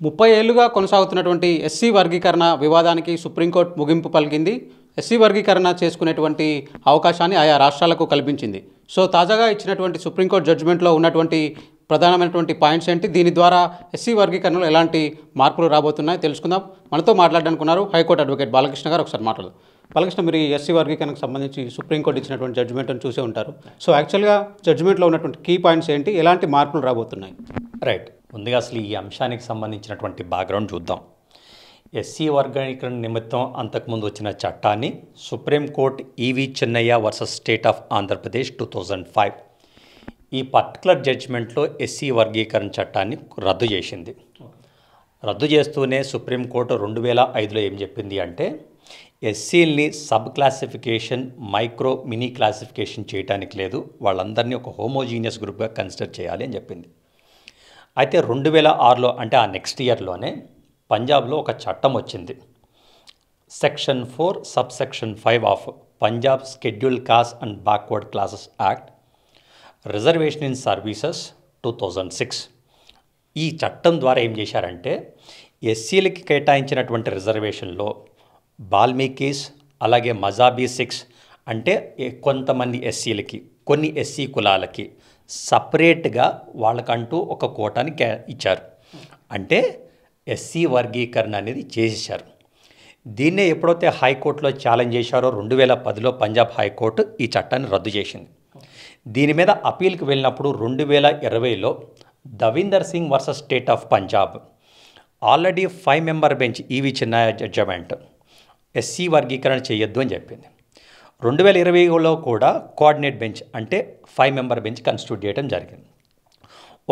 30 ఏళ్లుగా కొనసాగుతున్నటువంటి ఎస్సీ వర్గీకరణ వివాదానికి సుప్రీంకోర్టు ముగింపు పలికింది. ఎస్సీ వర్గీకరణ చేసుకునేటువంటి అవకాశాన్ని ఆయా రాష్ట్రాలకు కల్పించింది. సో తాజాగా ఇచ్చినటువంటి సుప్రీంకోర్టు జడ్జిమెంట్లో ఉన్నటువంటి ప్రధానమైనటువంటి పాయింట్స్ ఏంటి, దీని ద్వారా ఎస్సీ వర్గీకరణలో ఎలాంటి మార్పులు రాబోతున్నాయి తెలుసుకుందాం. మనతో మాట్లాడనుకున్నారు హైకోర్టు అడ్వకేట్ బాలకృష్ణ గారు. ఒకసారి మాట్లాడదాం. బాలకృష్ణ, మీరు ఈ ఎస్సీ వర్గీకరణకు సంబంధించి సుప్రీంకోర్టు ఇచ్చినటువంటి జడ్జిమెంట్ని చూసే ఉంటారు. సో యాక్చువల్గా జడ్జిమెంట్లో ఉన్నటువంటి కీ పాయింట్స్ ఏంటి, ఎలాంటి మార్పులు రాబోతున్నాయి? రైట్. ముందుగా అసలు ఈ అంశానికి సంబంధించినటువంటి బ్యాక్గ్రౌండ్ చూద్దాం. ఎస్సీ వర్గీకరణ నిమిత్తం అంతకుముందు వచ్చిన చట్టాన్ని supreme court EV Chennaiah versus state of Andhra Pradesh 2005 ఈ పర్టికులర్ జడ్జిమెంట్లో ఎస్సీ వర్గీకరణ చట్టాన్ని రద్దు చేసింది. రద్దు చేస్తూనే సుప్రీంకోర్టు 2005లో ఏం చెప్పింది అంటే, ఎస్సీల్ని sub classification, micro mini classification చేయడానికి లేదు, వాళ్ళందరినీ ఒక హోమోజీనియస్ గ్రూప్గా కన్సిడర్ చేయాలి అని చెప్పింది. అయితే 2006లో అంటే ఆ నెక్స్ట్ ఇయర్లోనే పంజాబ్లో ఒక చట్టం వచ్చింది. Section 4 subsection 5 of Punjab scheduled cost and backward classes act reservation in services 2006. ఈ చట్టం ద్వారా ఏం చేశారంటే, ఎస్సీలకి కేటాయించినటువంటి రిజర్వేషన్లో బాల్మీకీస్ అలాగే మజాబీ సిక్స్ అంటే కొంతమంది ఎస్సీలకి, కొన్ని ఎస్సీ కులాలకి సపరేట్గా వాళ్ళకంటూ ఒక కోటాని ఇచ్చారు. అంటే ఎస్సీ వర్గీకరణ అనేది చేసేశారు. దీన్నే ఎప్పుడైతే హైకోర్టులో ఛాలెంజ్ చేశారో 2010లో పంజాబ్ హైకోర్టు ఈ చట్టాన్ని రద్దు చేసింది. దీని మీద అపీల్కి వెళ్ళినప్పుడు 2020లో Davinder Singh versus state of Punjab already 5 member bench EV Chinnaiah judgment SC వర్గీకరణ చేయొద్దు అని చెప్పింది. 2020లో కూడా కోఆర్డినేట్ బెంచ్ అంటే 5 మెంబర్ బెంచ్ కన్స్టిట్యూట్ చేయడం జరిగింది.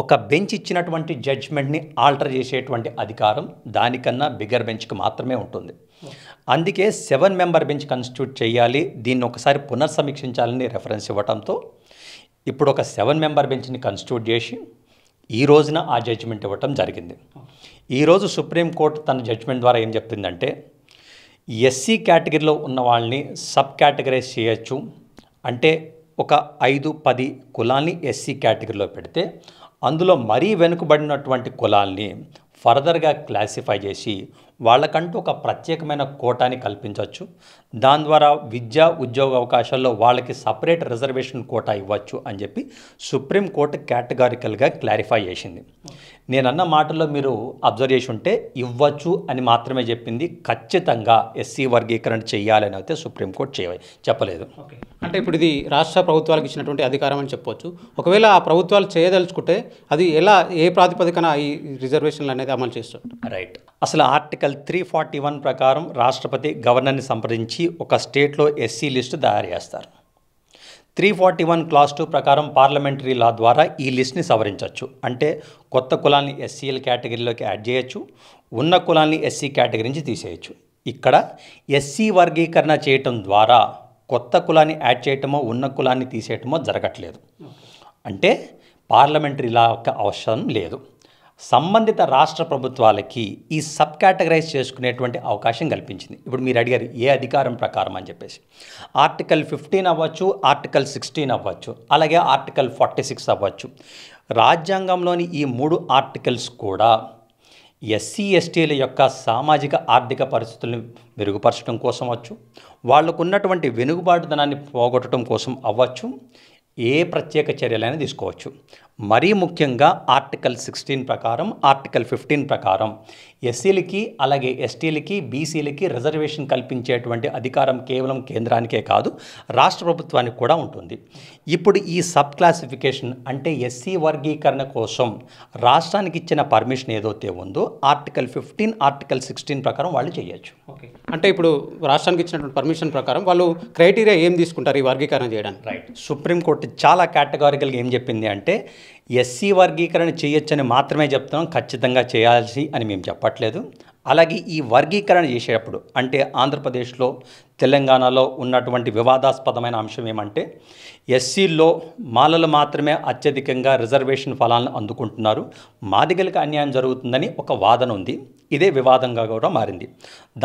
ఒక బెంచ్ ఇచ్చినటువంటి జడ్జిమెంట్ని ఆల్టర్ చేసేటువంటి అధికారం దానికన్నా బిగ్గర్ బెంచ్కి మాత్రమే ఉంటుంది. అందుకే 7 మెంబర్ బెంచ్ కన్స్టిట్యూట్ చేయాలి, దీన్ని ఒకసారి పునర్సమీక్షించాలని రెఫరెన్స్ ఇవ్వడంతో ఇప్పుడు ఒక 7 మెంబర్ బెంచ్ని కన్స్టిట్యూట్ చేసి ఈ రోజున ఆ జడ్జిమెంట్ ఇవ్వటం జరిగింది. ఈరోజు సుప్రీంకోర్టు తన జడ్జిమెంట్ ద్వారా ఏం చెప్తుందంటే, ఎస్సీ కేటగిరీలో ఉన్న వాళ్ళని సబ్ కేటగరైజ్ చేయొచ్చు. అంటే ఒక 5-10 కులాల్ని ఎస్సీ కేటగిరీలో పెడితే అందులో మరీ వెనుకబడినటువంటి కులాల్ని ఫర్దర్గా క్లాసిఫై చేసి వాళ్ళకంటూ ఒక ప్రత్యేకమైన కోటాని కల్పించవచ్చు. దాని ద్వారా విద్యా ఉద్యోగ అవకాశాల్లో వాళ్ళకి సపరేట్ రిజర్వేషన్ కోటా ఇవ్వచ్చు అని చెప్పి సుప్రీంకోర్టు కేటగారికల్గా క్లారిఫై చేసింది. నేనన్న మాటల్లో మీరు అబ్జర్వ్ చేసి ఉంటే ఇవ్వచ్చు అని మాత్రమే చెప్పింది, ఖచ్చితంగా ఎస్సీ వర్గీకరణ చేయాలని అయితే సుప్రీంకోర్టు చెప్పలేదు. అంటే ఇప్పుడు ఇది రాష్ట్ర ప్రభుత్వాలకు ఇచ్చినటువంటి అధికారం అని చెప్పవచ్చు. ఒకవేళ ఆ ప్రభుత్వాలు చేయదలుచుకుంటే అది ఏ ప్రాతిపదికన ఈ రిజర్వేషన్లు అనేది అమలు చేస్తారు? రైట్. అసలు ఆర్టికల్ 341 ప్రకారం రాష్ట్రపతి గవర్నర్ని సంప్రదించి ఒక స్టేట్లో ఎస్సీ లిస్టు తయారు చేస్తారు. 341 క్లాస్ 2 ప్రకారం పార్లమెంటరీ లా ద్వారా ఈ లిస్ట్ని సవరించవచ్చు. అంటే కొత్త కులాన్ని ఎస్సీల కేటగిరీలోకి యాడ్ చేయొచ్చు, ఉన్న కులాన్ని ఎస్సీ కేటగిరీ నుంచి తీసేయచ్చు. ఇక్కడ ఎస్సీ వర్గీకరణ చేయటం ద్వారా కొత్త కులాన్ని యాడ్ చేయటమో ఉన్న కులాన్ని తీసేయటమో జరగట్లేదు. అంటే పార్లమెంటరీ లా యొక్క అవసరం లేదు. సంబంధిత రాష్ట్ర ప్రభుత్వాలకి ఈ సబ్ కేటగరైజ్ చేసుకునేటువంటి అవకాశం కల్పించింది. ఇప్పుడు మీరు అడిగారు ఏ అధికారం ప్రకారం అని చెప్పేసి. ఆర్టికల్ 15 అవ్వచ్చు, ఆర్టికల్ 16 అవ్వచ్చు, అలాగే ఆర్టికల్ 46 అవ్వచ్చు. రాజ్యాంగంలోని ఈ 3 ఆర్టికల్స్ కూడా ఎస్సీ ఎస్టీల యొక్క సామాజిక ఆర్థిక పరిస్థితులను మెరుగుపరచడం కోసం అవ్వచ్చు, వాళ్లకు ఉన్నటువంటి వెనుకబాటుదనాన్ని పోగొట్టడం కోసం అవ్వచ్చు, ఏ ప్రత్యేక చర్యలైనా తీసుకోవచ్చు. మరీ ముఖ్యంగా ఆర్టికల్ 16 ప్రకారం, ఆర్టికల్ 15 ప్రకారం ఎస్సీలకి అలాగే ఎస్టీలకి బీసీలకి రిజర్వేషన్ కల్పించేటువంటి అధికారం కేవలం కేంద్రానికే కాదు, రాష్ట్ర ప్రభుత్వానికి కూడా ఉంటుంది. ఇప్పుడు ఈ సబ్ క్లాసిఫికేషన్ అంటే ఎస్సీ వర్గీకరణ కోసం రాష్ట్రానికి ఇచ్చిన పర్మిషన్ ఏదైతే ఉందో ఆర్టికల్ 15, ఆర్టికల్ 16 ప్రకారం వాళ్ళు చేయొచ్చు. ఓకే. అంటే ఇప్పుడు రాష్ట్రానికి ఇచ్చినటువంటి పర్మిషన్ ప్రకారం వాళ్ళు క్రైటీరియా ఏం తీసుకుంటారు ఈ వర్గీకరణ చేయడానికి? రైట్. సుప్రీంకోర్టు చాలా కేటగారికల్గా ఏం చెప్పింది అంటే, ఎస్సీ వర్గీకరణ చేయొచ్చని మాత్రమే చెప్తున్నాం, ఖచ్చితంగా చేయాల్సి అని మేము చెప్పట్లేదు. అలాగే ఈ వర్గీకరణ చేసేటప్పుడు అంటే ఆంధ్రప్రదేశ్లో తెలంగాణలో ఉన్నటువంటి వివాదాస్పదమైన అంశం ఏమంటే, ఎస్సీల్లో మాలలు మాత్రమే అత్యధికంగా రిజర్వేషన్ ఫలాలను అందుకుంటున్నారు, మాదిగలకు అన్యాయం జరుగుతుందని ఒక వాదన ఉంది. ఇదే వివాదంగా కూడా మారింది.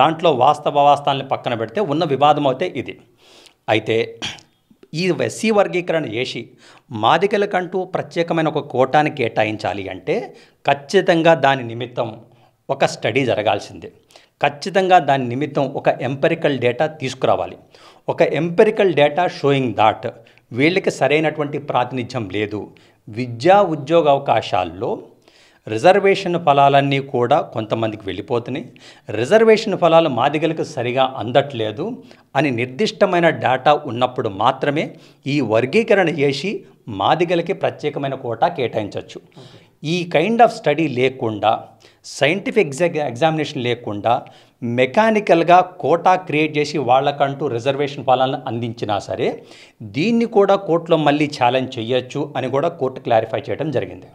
దాంట్లో వాస్తవాన్ని పక్కన పెడితే ఉన్న వివాదం అయితే ఇది. అయితే ఈ ఎస్సీ వర్గీకరణ చేసి మాదిగలకంటూ ప్రత్యేకమైన ఒక కోటాని కేటాయించాలి అంటే ఖచ్చితంగా దాని నిమిత్తం ఒక స్టడీ జరగాల్సిందే. ఖచ్చితంగా దాని నిమిత్తం ఒక ఎంపెరికల్ డేటా తీసుకురావాలి. ఒక ఎంపెరికల్ డేటా షోయింగ్ దాట్ వీళ్ళకి సరైనటువంటి ప్రాతినిధ్యం లేదు. విద్యా ఉద్యోగ అవకాశాల్లో రిజర్వేషన్ ఫలాలన్నీ కూడా కొంతమందికి వెళ్ళిపోతున్నాయి. రిజర్వేషన్ ఫలాలు మాదిగలకు సరిగా అందట్లేదు అని నిర్దిష్టమైన డేటా ఉన్నప్పుడు మాత్రమే ఈ వర్గీకరణ చేసి మాదిగలకి ప్రత్యేకమైన కోటా కేటాయించవచ్చు. ఈ కైండ్ ఆఫ్ స్టడీ లేకుండా, సైంటిఫిక్ ఎగ్జామినేషన్ లేకుండా మెకానికల్గా కోటా క్రియేట్ చేసి వాళ్ళకంటూ రిజర్వేషన్ ఫలాలను అందించినా సరే దీన్ని కూడా కోర్టులో మళ్ళీ ఛాలెంజ్ చేయొచ్చు అని కూడా కోర్టు క్లారిఫై చేయడం జరిగింది.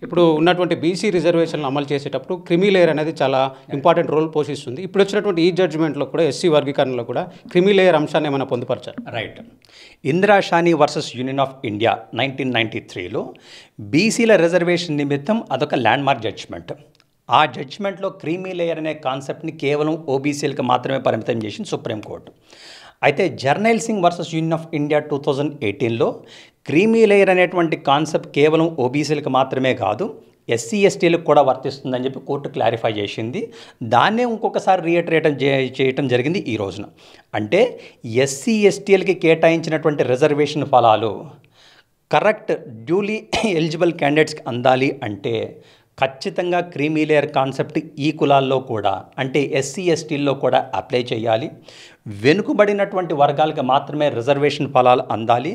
ఇప్పుడు ఉన్నటువంటి బీసీ రిజర్వేషన్లు అమలు చేసేటప్పుడు క్రిమీ లేయర్ అనేది చాలా ఇంపార్టెంట్ రోల్ పోషిస్తుంది. ఇప్పుడు వచ్చినటువంటి ఈ జడ్జిమెంట్లో కూడా ఎస్సీ వర్గీకరణలో కూడా క్రిమీ లేయర్ అంశాన్ని ఏమైనా పొందుపరిచారు? Right. Indra Sawhney versus union of India 1993లో బీసీల రిజర్వేషన్ నిమిత్తం అదొక ల్యాండ్మార్క్ జడ్జిమెంట్. ఆ జడ్జిమెంట్లో క్రీమీ లేయర్ అనే కాన్సెప్ట్ని కేవలం ఓబీసీలకు మాత్రమే పరిమితం చేసింది సుప్రీంకోర్టు. అయితే Jarnail Singh versus union of India 2018లో క్రీమీ లేయర్ అనేటువంటి కాన్సెప్ట్ కేవలం ఓబీసీలకు మాత్రమే కాదు, ఎస్సీ ఎస్టీలకు కూడా వర్తిస్తుందని చెప్పి కోర్టు క్లారిఫై చేసింది. దాన్నే ఇంకొకసారి రీఇటరేట్ చేయటం జరిగింది ఈ రోజున. అంటే ఎస్సీ ఎస్టీలకి కేటాయించినటువంటి రిజర్వేషన్ ఫలాలు కరెక్ట్ డ్యూలీ ఎలిజిబుల్ క్యాండిడేట్స్కి అందాలి అంటే ఖచ్చితంగా క్రీమీ లేయర్ కాన్సెప్ట్ ఈ కులాల్లో కూడా అంటే ఎస్సీ ఎస్టీల్లో కూడా అప్లై చేయాలి. వెనుకబడినటువంటి వర్గాలకు మాత్రమే రిజర్వేషన్ ఫలాలు అందాలి.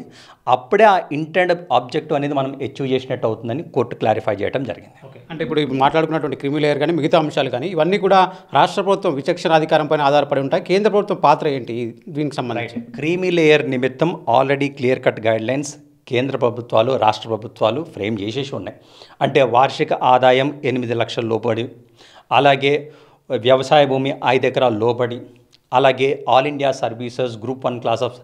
అప్పుడే ఆ ఇంటెండ్ ఆబ్జెక్టివ్ అనేది మనం అచీవ్ చేసినట్టు అవుతుందని కోర్టు క్లారిఫై చేయడం జరిగింది. అంటే ఇప్పుడు మాట్లాడుకున్నటువంటి క్రిమీ లేయర్ కానీ మిగతా అంశాలు కానీ ఇవన్నీ కూడా రాష్ట్ర ప్రభుత్వం విచక్షణాధికారం పైన ఆధారపడి ఉంటాయి. కేంద్ర ప్రభుత్వం పాత్ర ఏంటి దీనికి సంబంధించి? క్రీమీ లేయర్ నిమిత్తం ఆల్రెడీ క్లియర్ కట్ గైడ్లైన్స్ కేంద్ర ప్రభుత్వాలు, రాష్ట్ర ప్రభుత్వాలు ఫ్రేమ్ చేసేసి ఉన్నాయి. అంటే వార్షిక ఆదాయం 8 లక్షల లోబడి, అలాగే వ్యవసాయ భూమి 5 ఎకరాల లోబడి, అలాగే all India services, group 1 class of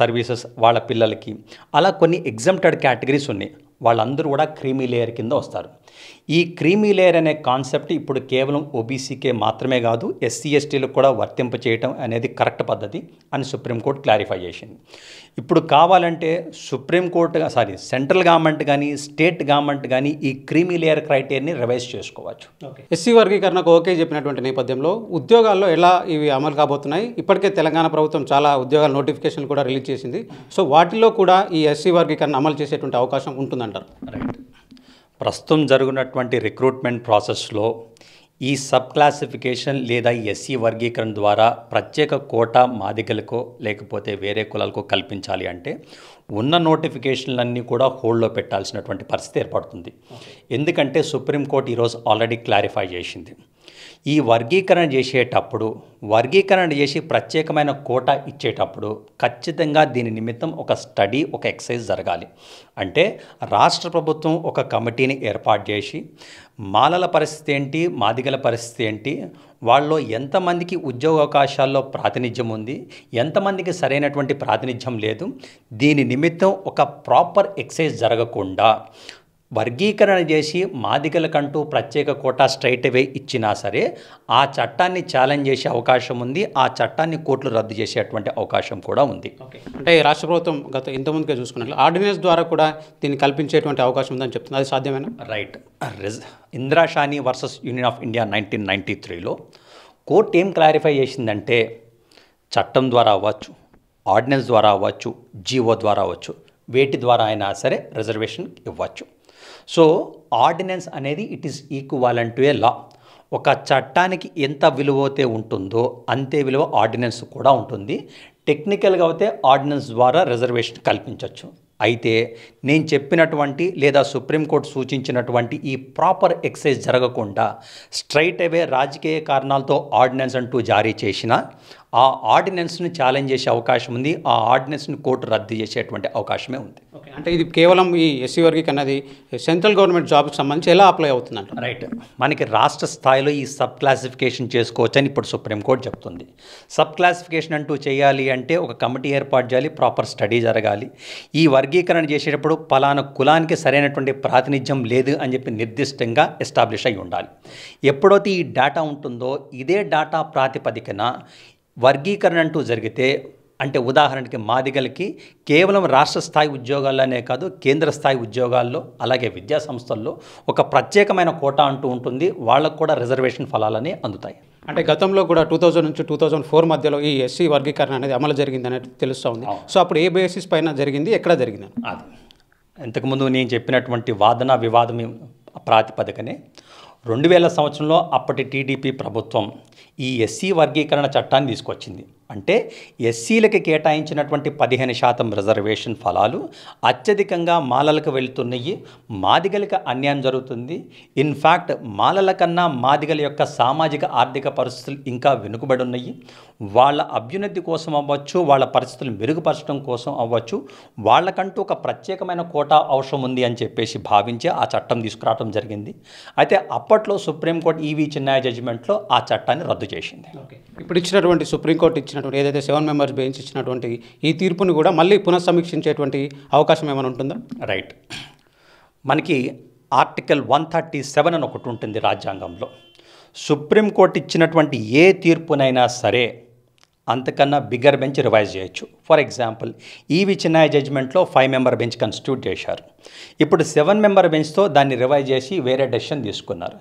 services వాళ్ళ పిల్లలకి, అలా కొన్ని ఎగ్జంప్టెడ్ కేటగిరీస్ ఉన్నాయి. వాళ్ళందరూ కూడా క్రీమీ లేయర్ కింద వస్తారు. ఈ క్రీమీ లేయర్ అనే కాన్సెప్ట్ ఇప్పుడు కేవలం ఓబీసీకే మాత్రమే కాదు, ఎస్సీ ఎస్టీలకు కూడా వర్తింప చేయటం అనేది కరెక్ట్ పద్ధతి అని సుప్రీంకోర్టు క్లారిఫై చేసింది. ఇప్పుడు కావాలంటే సెంట్రల్ గవర్నమెంట్ కానీ స్టేట్ గవర్నమెంట్ కానీ ఈ క్రీమీ లేయర్ క్రైటీరియాని రివైజ్ చేసుకోవచ్చు. ఎస్సీ వర్గీకరణకు ఓకే చెప్పినటువంటి నేపథ్యంలో ఉద్యోగాల్లో ఎలా ఇవి అమలు కాబోతున్నాయి? ఇప్పటికే తెలంగాణ ప్రభుత్వం చాలా ఉద్యోగాల నోటిఫికేషన్లు కూడా రిలీజ్ చేసింది. సో వాటిలో కూడా ఈ ఎస్సీ వర్గీకరణ అమలు చేసేటువంటి అవకాశం ఉంటుందంటారు? రైట్. ప్రస్తుతం జరుగుతున్నటువంటి రిక్రూట్మెంట్ ప్రాసెస్లో ఈ సబ్ క్లాసిఫికేషన్ లేదా ఎస్సీ వర్గీకరణ ద్వారా ప్రత్యేక కోటా మాదిగలకో లేకపోతే వేరే కులాలకో కల్పించాలి అంటే ఉన్న నోటిఫికేషన్లన్నీ కూడా హోల్డ్లో పెట్టాల్సినటువంటి పరిస్థితి ఏర్పడుతుంది. ఎందుకంటే సుప్రీంకోర్టు ఈరోజు ఆల్రెడీ క్లారిఫై చేసింది. ఈ వర్గీకరణ చేసి ప్రత్యేకమైన కోటా ఇచ్చేటప్పుడు ఖచ్చితంగా దీని నిమిత్తం ఒక స్టడీ, ఒక ఎక్సర్సైజ్ జరగాలి. అంటే రాష్ట్ర ప్రభుత్వం ఒక కమిటీని ఏర్పాటు చేసి మాలల పరిస్థితి ఏంటి, మాదిగల పరిస్థితి ఏంటి, వాళ్ళలో ఎంతమందికి ఉద్యోగ అవకాశాల్లో ప్రాతినిధ్యం ఉంది, ఎంతమందికి సరైనటువంటి ప్రాతినిధ్యం లేదు, దీని నిమిత్తం ఒక ప్రాపర్ ఎక్సర్సైజ్ జరగకుండా వర్గీకరణ చేసి మాదిగలకంటూ ప్రత్యేక కోటా స్ట్రైట్ అవే ఇచ్చినా సరే ఆ చట్టాన్ని ఛాలెంజ్ చేసే అవకాశం ఉంది. ఆ చట్టాన్ని కోర్టులు రద్దు చేసేటువంటి అవకాశం కూడా ఉంది. అంటే రాష్ట్ర ప్రభుత్వం ఇంతకుముందుగా చూసుకున్నట్లు ఆర్డినెన్స్ ద్వారా కూడా దీన్ని కల్పించేటువంటి అవకాశం ఉందని చెప్తుంది. అది సాధ్యమేనా? Right. Indra Sawhney versus union of India 1993లో కోర్టు ఏం క్లారిఫై చేసిందంటే చట్టం ద్వారా అవ్వచ్చు, ఆర్డినెన్స్ ద్వారా అవ్వచ్చు, జీవో ద్వారా అవ్వచ్చు, వేటి ద్వారా అయినా సరే రిజర్వేషన్ ఇవ్వచ్చు. సో ఆర్డినెన్స్ అనేది ఇట్ ఈస్ ఈక్వాలెంట్ టు ఏ లా. ఒక చట్టానికి ఎంత విలువ అయితే ఉంటుందో అంతే విలువ ఆర్డినెన్స్ కూడా ఉంటుంది. టెక్నికల్గా అయితే ఆర్డినెన్స్ ద్వారా రిజర్వేషన్ కల్పించవచ్చు. అయితే నేను చెప్పినటువంటి లేదా సుప్రీంకోర్టు సూచించినటువంటి ఈ ప్రాపర్ ఎక్సైజ్ జరగకుండా స్ట్రైట్ అవే రాజకీయ కారణాలతో ఆర్డినెన్స్ అంటూ జారీ చేసిన ఆ ఆర్డినెన్స్ని ఛాలెంజ్ చేసే అవకాశం ఉంది. ఆ ఆర్డినెన్స్ని కోర్టు రద్దు చేసేటువంటి అవకాశమే ఉంది. అంటే ఇది కేవలం ఈ ఎస్సీ వర్గీకరణ అన్నది సెంట్రల్ గవర్నమెంట్ జాబ్కి సంబంధించి ఎలా అప్లై అవుతుందంట? రైట్. మనకి రాష్ట్ర స్థాయిలో ఈ సబ్ క్లాసిఫికేషన్ చేసుకోవచ్చని ఇప్పుడు సుప్రీంకోర్టు చెప్తుంది. సబ్ క్లాసిఫికేషన్ అంటూ చేయాలి అంటే ఒక కమిటీ ఏర్పాటు చేయాలి, ప్రాపర్ స్టడీ జరగాలి. ఈ వర్గీకరణ చేసేటప్పుడు పలానా కులానికి సరైనటువంటి ప్రాతినిధ్యం లేదు అని చెప్పి నిర్దిష్టంగా ఎస్టాబ్లిష్ అయి ఉండాలి. ఎప్పుడైతే ఈ డేటా ఉంటుందో ఇదే డేటా ప్రాతిపదికన వర్గీకరణ అంటూ జరిగితే అంటే ఉదాహరణకి మాదిగలకి కేవలం రాష్ట్ర స్థాయి ఉద్యోగాల్లోనే కాదు, కేంద్ర స్థాయి ఉద్యోగాల్లో అలాగే విద్యా సంస్థల్లో ఒక ప్రత్యేకమైన కోటా అంటూ ఉంటుంది. వాళ్ళకు కూడా రిజర్వేషన్ ఫలాలని అందుతాయి. అంటే గతంలో కూడా 2000 నుంచి 2004 మధ్యలో ఈ ఎస్సీ వర్గీకరణ అనేది అమలు జరిగింది అనేది తెలుస్తూ ఉంది. సో అప్పుడు ఏ బేసిస్ పైన జరిగింది, ఎక్కడ జరిగింది? అది ఇంతకుముందు నేను చెప్పినటువంటి వాదన వివాదం ప్రాతిపదికనే 2000 సంవత్సరంలో అప్పటి టీడీపీ ప్రభుత్వం ఈ ఎస్సీ వర్గీకరణ చట్టాన్ని తీసుకొచ్చింది. అంటే ఎస్సీలకి కేటాయించినటువంటి 15% రిజర్వేషన్ ఫలాలు అత్యధికంగా మాలలకు వెళ్తున్నాయి, మాదిగలకు అన్యాయం జరుగుతుంది. ఇన్ఫ్యాక్ట్ మాలల కన్నా మాదిగల యొక్క సామాజిక ఆర్థిక పరిస్థితులు ఇంకా వెనుకబడి ఉన్నాయి. వాళ్ళ అభ్యున్నతి కోసం అవ్వచ్చు, వాళ్ళ పరిస్థితులు మెరుగుపరచడం కోసం అవ్వచ్చు, వాళ్ళకంటూ ఒక ప్రత్యేకమైన కోటా అవసరం ఉంది అని చెప్పేసి భావించి ఆ చట్టం తీసుకురావడం జరిగింది. అయితే అప్పట్లో సుప్రీంకోర్టు ఈవీ చిన్నయ్య జడ్జిమెంట్లో ఆ చట్టాన్ని రద్దు చేసింది. ఇప్పుడు ఇచ్చినటువంటి సుప్రీంకోర్టు ఇచ్చినటువంటి ఏదైతే 7 మెంబర్స్ బెంచ్ ఇచ్చినటువంటి ఈ తీర్పును కూడా మళ్ళీ పునఃసమీక్షించేటువంటి అవకాశం ఏమైనా ఉంటుందా? రైట్, మనకి ఆర్టికల్ 137 అని ఒకటి ఉంటుంది రాజ్యాంగంలో. సుప్రీంకోర్టు ఇచ్చినటువంటి ఏ తీర్పునైనా సరే అంతకన్నా బిగ్గర్ బెంచ్ రివైజ్ చేయొచ్చు. ఫర్ ఎగ్జాంపుల్ ఈవీ చిన్నయ్య జడ్జిమెంట్లో 5 మెంబర్ బెంచ్ కన్స్టిట్యూట్ చేశారు. ఇప్పుడు 7 మెంబర్ బెంచ్తో దాన్ని రివైజ్ చేసి వేరే డెసిషన్ తీసుకున్నారు.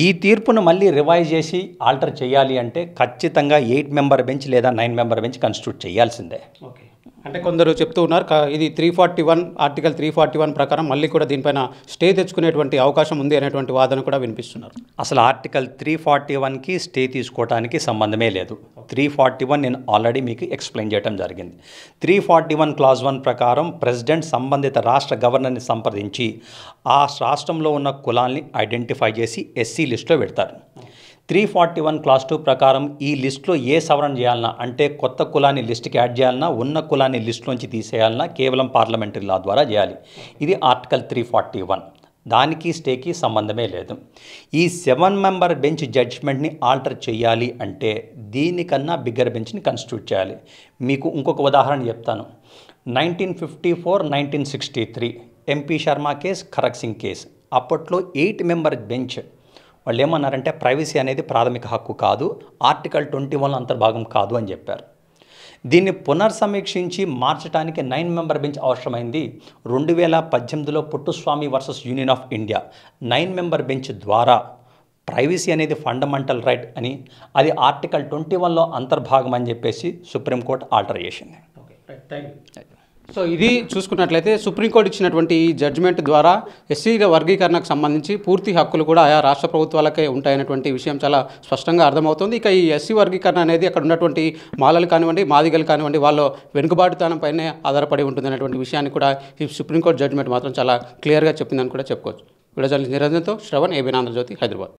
ఈ తీర్పును మళ్ళీ రివైజ్ చేసి ఆల్టర్ చేయాలి అంటే ఖచ్చితంగా 8 మెంబర్ బెంచ్ లేదా 9 మెంబర్ బెంచ్ కన్స్టిట్యూట్ చేయాల్సిందే. ఓకే, అంటే కొందరు చెప్తూ ఉన్నారు ఇది 341 ఆర్టికల్ 341 ప్రకారం మళ్ళీ కూడా దీనిపైన స్టే తెచ్చుకునేటువంటి అవకాశం ఉంది అనేటువంటి వాదన కూడా వినిపిస్తున్నారు. అసలు ఆర్టికల్ 341కి స్టే తీసుకోవడానికి సంబంధమే లేదు. 341 నేను ఆల్రెడీ మీకు ఎక్స్ప్లెయిన్ చేయడం జరిగింది. 341 క్లాజ్ 1 ప్రకారం ప్రెసిడెంట్ సంబంధిత రాష్ట్ర గవర్నర్ని సంప్రదించి ఆ రాష్ట్రంలో ఉన్న కులాల్ని ఐడెంటిఫై చేసి ఎస్సీ లిస్టులో పెడతారు. 341 క్లాస్ 2 ప్రకారం ఈ లిస్టులో ఏ సవరణ చేయాలన్నా, అంటే కొత్త కులాన్ని లిస్టుకి యాడ్ చేయాలన్నా, ఉన్న కులాన్ని లిస్టులోంచి తీసేయాలన్నా కేవలం పార్లమెంటరీ లా ద్వారా చేయాలి. ఇది ఆర్టికల్ 341. దానికి స్టేకి సంబంధమే లేదు. ఈ 7 మెంబర్ బెంచ్ జడ్జిమెంట్ని ఆల్టర్ చేయాలి అంటే దీనికన్నా బిగ్గర్ బెంచ్ని కన్స్టిట్యూట్ చేయాలి. మీకు ఇంకొక ఉదాహరణ చెప్తాను. 1954, 1963 MP Sharma case, Kharag Singh case. అప్పట్లో 8 మెంబర్ బెంచ్ వాళ్ళు ఏమన్నారంటే ప్రైవసీ అనేది ప్రాథమిక హక్కు కాదు, ఆర్టికల్ 21 అంతర్భాగం కాదు అని చెప్పారు. దీన్ని పునర్సమీక్షించి మార్చడానికి 9 మెంబర్ బెంచ్ అవసరమైంది. 2018లో Puttaswamy versus union of India 9 member bench ద్వారా ప్రైవసీ అనేది ఫండమెంటల్ రైట్ అని, అది ఆర్టికల్ 21లో అంతర్భాగం అని చెప్పేసి సుప్రీంకోర్టు ఆల్టర్ చేసింది. సో ఇది చూసుకున్నట్లయితే సుప్రీంకోర్టు ఇచ్చినటువంటి ఈ జడ్జిమెంట్ ద్వారా ఎస్సీల వర్గీకరణకు సంబంధించి పూర్తి హక్కులు కూడా ఆయా రాష్ట్ర ప్రభుత్వాలకే ఉంటాయనేటువంటి విషయం చాలా స్పష్టంగా అర్థమవుతుంది. ఇక ఈ ఎస్సీ వర్గీకరణ అనేది అక్కడ ఉన్నటువంటి మాలలు కానివ్వండి, మాదిగలు కానివ్వండి, వాళ్ళ వెనుకబాటుతనం పైనే ఆధారపడి ఉంటుంది అనేటువంటి విషయాన్ని కూడా ఈ సుప్రీంకోర్టు జడ్జిమెంట్ మాత్రం చాలా క్లియర్గా చెప్పిందని కూడా చెప్పుకోవచ్చు. వీడియో జర్నలిస్ట్ నిరంజన్తో శ్రవణ్, ఏబీఎన్ ఆంధ్రజ్యోతి, హైదరాబాద్.